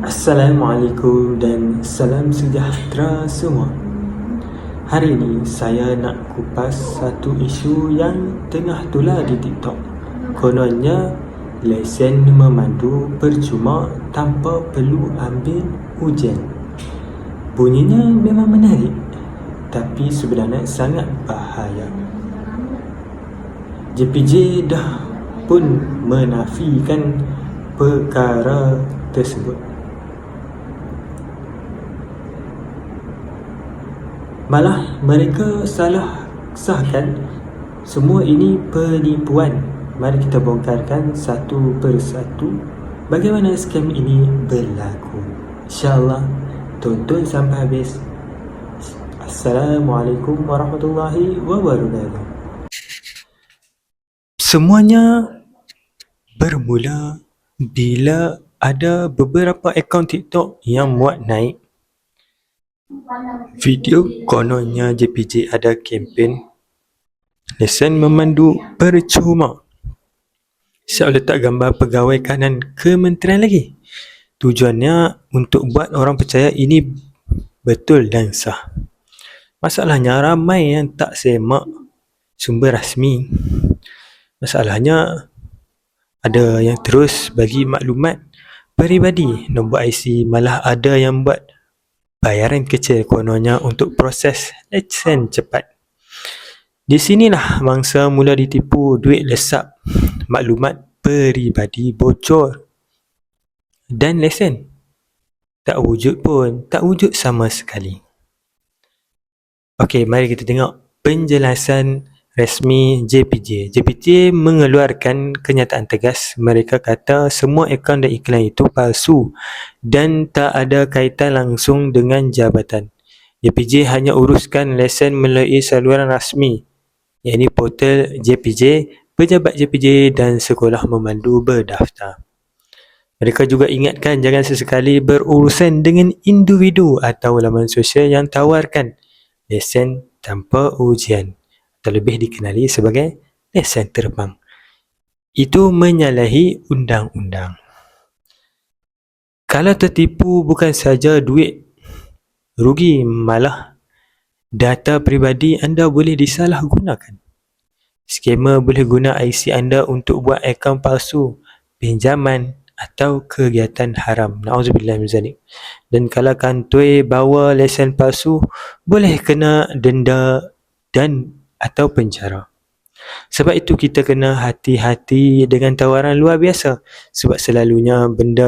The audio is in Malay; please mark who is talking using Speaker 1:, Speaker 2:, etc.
Speaker 1: Assalamualaikum dan salam sejahtera semua. Hari ini saya nak kupas satu isu yang tengah tular di TikTok. Kononnya lesen memandu percuma tanpa perlu ambil ujian. Bunyinya memang menarik, tapi sebenarnya sangat bahaya. JPJ dah pun menafikan perkara tersebut. Malah mereka salah sahkan semua ini penipuan. Mari kita bongkarkan satu persatu bagaimana skam ini berlaku. InsyaAllah tonton sampai habis. Assalamualaikum warahmatullahi wabarakatuh. Semuanya bermula bila ada beberapa akaun TikTok yang muat naik video kononnya JPJ ada kempen lesen memandu percuma. Saya letak gambar pegawai kanan kementerian lagi. Tujuannya untuk buat orang percaya ini betul dan sah. Masalahnya ramai yang tak semak sumber rasmi. Masalahnya ada yang terus bagi maklumat peribadi nombor IC, malah ada yang buat bayaran kecil kononnya untuk proses lesen cepat. Di sinilah mangsa mula ditipu duit lesap, maklumat peribadi bocor dan lesen tak wujud pun, tak wujud sama sekali. Okey, mari kita tengok penjelasan rasmi JPJ. JPJ mengeluarkan kenyataan tegas. Mereka kata semua akaun dan iklan itu palsu dan tak ada kaitan langsung dengan jabatan. JPJ hanya uruskan lesen melalui saluran rasmi, iaitu portal JPJ, pejabat JPJ dan sekolah memandu berdaftar. Mereka juga ingatkan jangan sesekali berurusan dengan individu atau laman sosial yang tawarkan lesen tanpa ujian, terlebih dikenali sebagai lesen terbang. Itu menyalahi undang-undang. Kalau tertipu bukan saja duit rugi, malah data peribadi anda boleh disalahgunakan. Skamer boleh guna IC anda untuk buat akaun palsu, pinjaman atau kegiatan haram. Na'udzubillah min zalik. Dan kalau kantoi bawa lesen palsu, boleh kena denda dan atau penjara. Sebab itu kita kena hati-hati dengan tawaran luar biasa, sebab selalunya benda